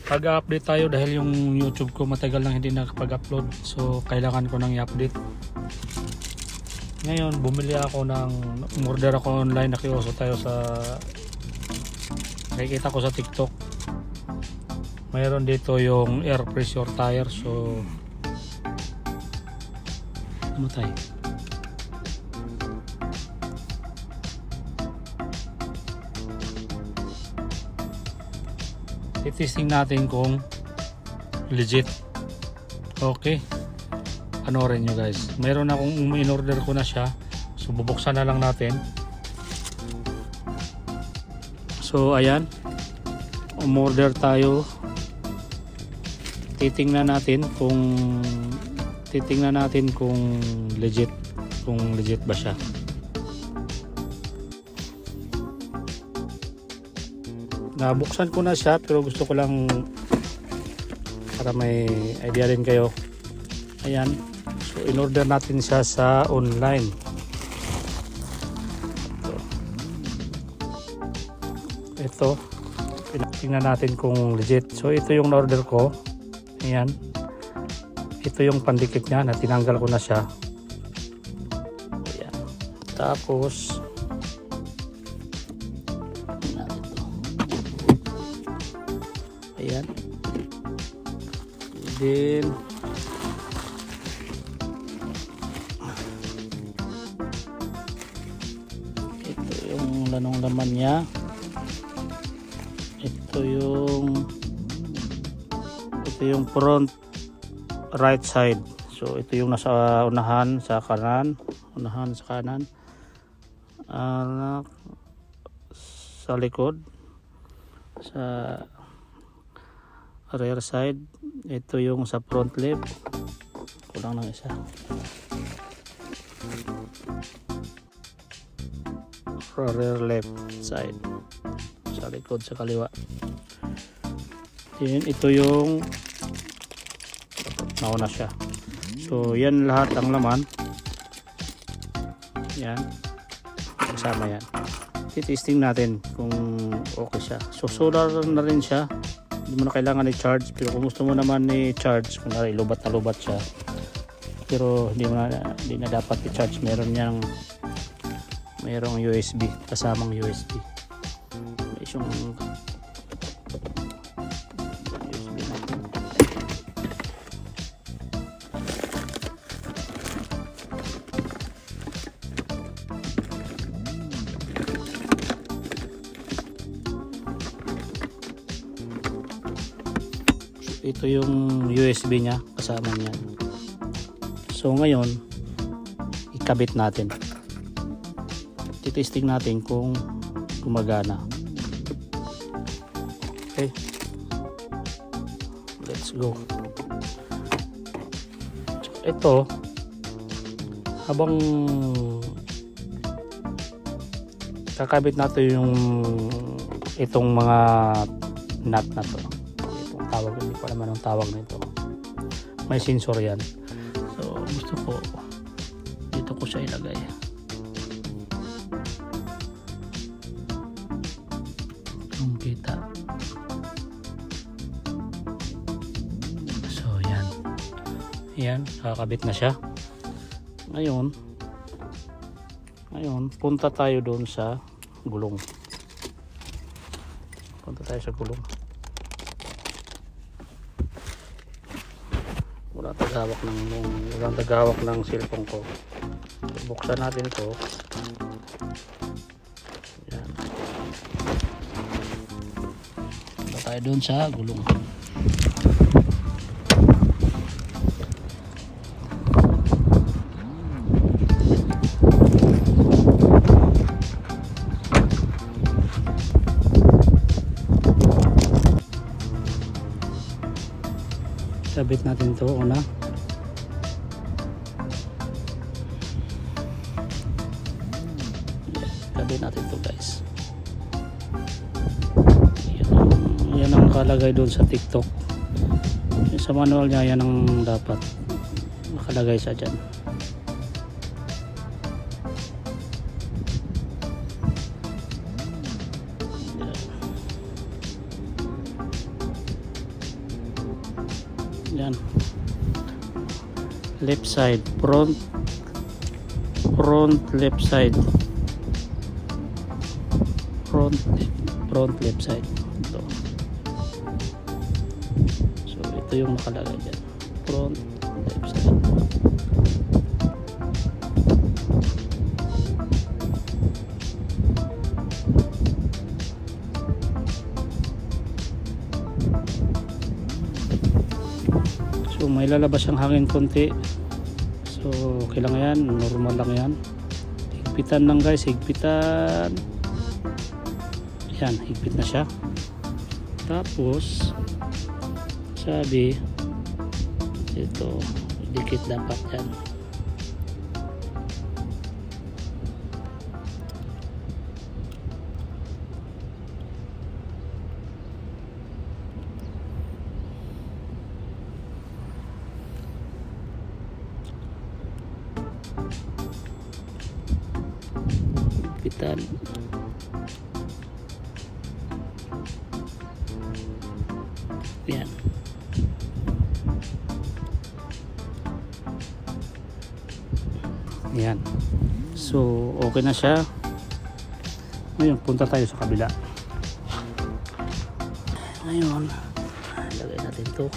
pag-update tayo dahil yung YouTube ko matagal nang hindi nakapag-upload, so kailangan ko nang i-update. Ngayon bumili ako ng order ako online, nakiuso tayo sa nakikita ko sa TikTok. Mayroon dito yung air pressure tire, so ano tayo? Testing natin kung legit. Okay, panoorin nyo guys. Meron akong in-order ko na siya, so bubuksan na lang natin. So ayan, umorder tayo. Titingnan natin kung legit ba siya. Nabuksan ko na siya, pero gusto ko lang para may idea din kayo. Ayan, so in-order natin siya sa online. Ito, tingnan natin kung legit. So ito yung order ko. Ayan, ito yung pandikit niya na tinanggal ko na siya. Ayan, tapos ayan, then ito yung lanong laman niya. Ito yung front right side. So ito yung nasa unahan sa kanan, sa likod, sa rear side. Ito yung sa front left, kulang ng isa, rear left side, sa likod sa kaliwa. Then ito yung nauna siya. So yan lahat ang laman, yan kasama yan. Testing natin kung okay siya. So solar na rin siya, hindi mo na kailangan i-charge. Pero kung gusto mo naman i-charge, kung lubat na lubat siya, pero hindi na dapat i-charge. Mayroong USB, kasamang USB. May isang USB natin. Ito yung USB niya, kasama niya. So ngayon ikabit natin, titesting natin kung gumagana. Okay, let's go. Ito, habang kakabit natin itong mga nut na to, itong tawag, hindi ko alam anong tawag nito, may sensor yan. So gusto ko dito ko siya ilagay. Kung kita, so yan, kakabit na siya. Ngayon punta tayo doon sa gulong. Walang tagahawak ng cellphone ko. Buksan natin ito. Yan. Punta tayo doon sa gulong. Sabit natin ito una. Sabit natin ito guys. Yan ang nakalagay doon sa TikTok. Sa manual niya yan ang dapat nakalagay sa dyan. yan, left side, front left side, front left side. Ito. So ito yung nakalagay dyan, front left side. So may lalabas ang hangin konti, so okay lang yan, normal lang yan. Higpitan lang guys, higpitan. Yan, higpit na siya. Tapos sabi ito, dikit dapat yan. Higpitan. Yan. Yan. So okay na siya. Ngayon punta tayo sa kabila. Ngayon lagay natin to.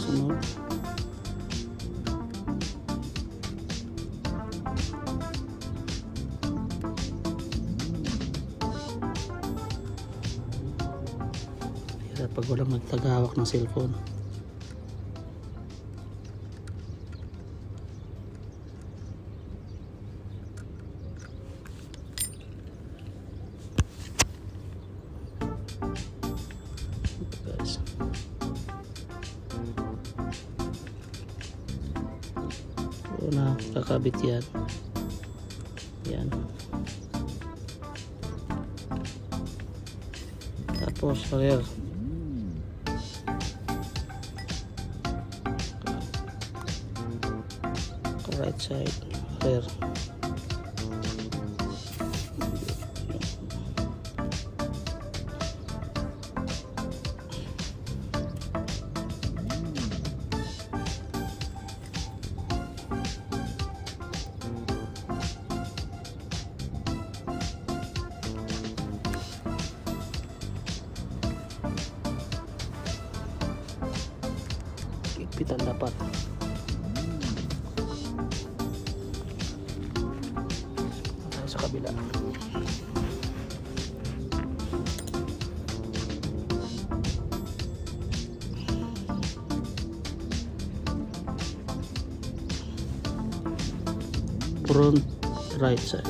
Sunod. Hirap pag walang nagtagawak ng cellphone. Guys. Na kakabit yan. Yan. Tapos rear. Right side, rear. Higpitan dapat. Tayo sa kabila. Front right side.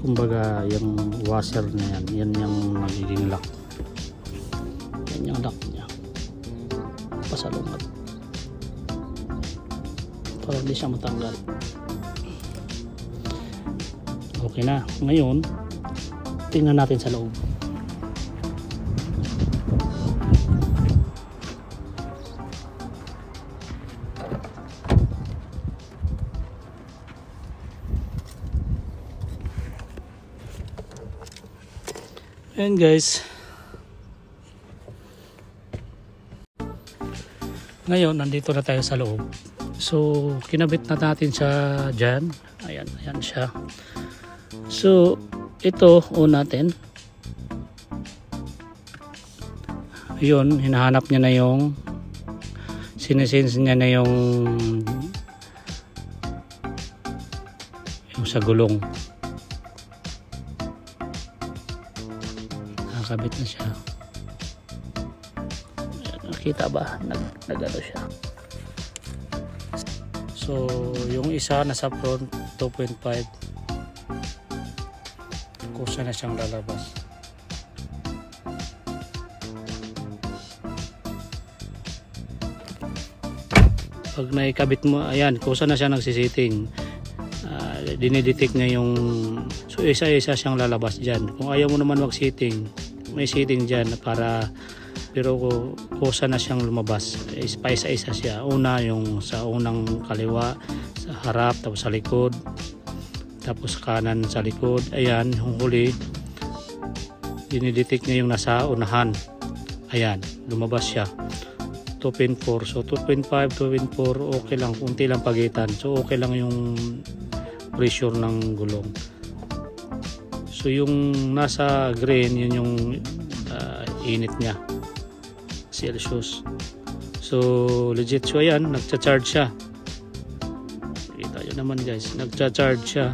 Kumbaga yung washer na yan yung magiging lock. Yan yung lock niya. Pasalungat para hindi siya matanggal. Okay na. Ngayon tingnan natin sa loob. Ayan guys, ngayon nandito na tayo sa loob. So kinabit na natin siya dyan. Ayan, ayan siya. So ito on natin. Yun, hinahanap niya na yung sinesense niya na yung sa gulong. Nakakabit na siya. Ayan, nakita ba? Nag-ano siya. So yung isa nasa front 2.5, kusa na siyang lalabas. Pag naikabit mo, ayan, kusa na siya nagsisiting. Dinidetect niya yung, so isa-isa siyang lalabas dyan. Kung ayaw mo naman mag-sitting, may sitting dyan para, pero kusa na siyang lumabas. Isa-isa siya. Una yung sa unang kaliwa, sa harap, tapos sa likod, tapos kanan sa likod. Ayan, yung huli, dinidetect niya yung nasa unahan. Ayan, lumabas siya. 2.4, so 2.5, 2.4, okay lang, kunti lang pagitan, so okay lang yung pressure ng gulong. So yung nasa green, yun yung init niya, Celsius. So legit, so ayan, nagcha-charge siya. Kita nyo naman guys, nagcha-charge siya.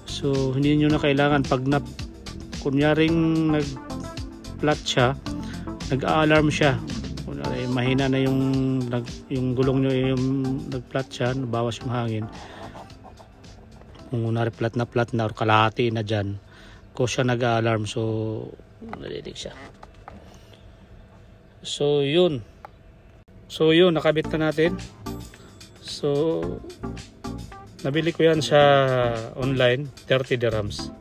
So hindi nyo na kailangan pag kunyaring nag-flat siya, nag-alarm siya. Mahina na yung gulong nyo, yung nag-flat siya, bawas yung hangin. Kung unari flat na or kalahati na dyan, ko siya nag-alarm, so nalilig siya. So yun, nakabit na natin. So nabili ko yan sa online, 30 dirhams.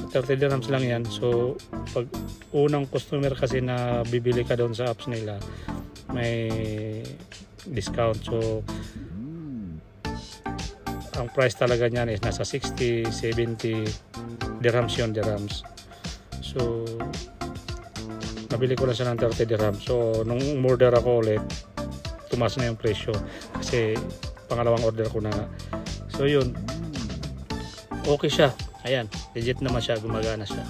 30 dirhams lang yan. So pag unang customer kasi na bibili ka doon sa apps nila, may discount. So ang price talaga niyan is nasa 60, 70 dirhams yun, dirhams. So nabili ko lang siya ng 30 dirhams. So nung order ako ulit, tumaas na yung presyo kasi pangalawang order ko na. So yun, okay siya. Ayan, legit naman siya, gumagana siya.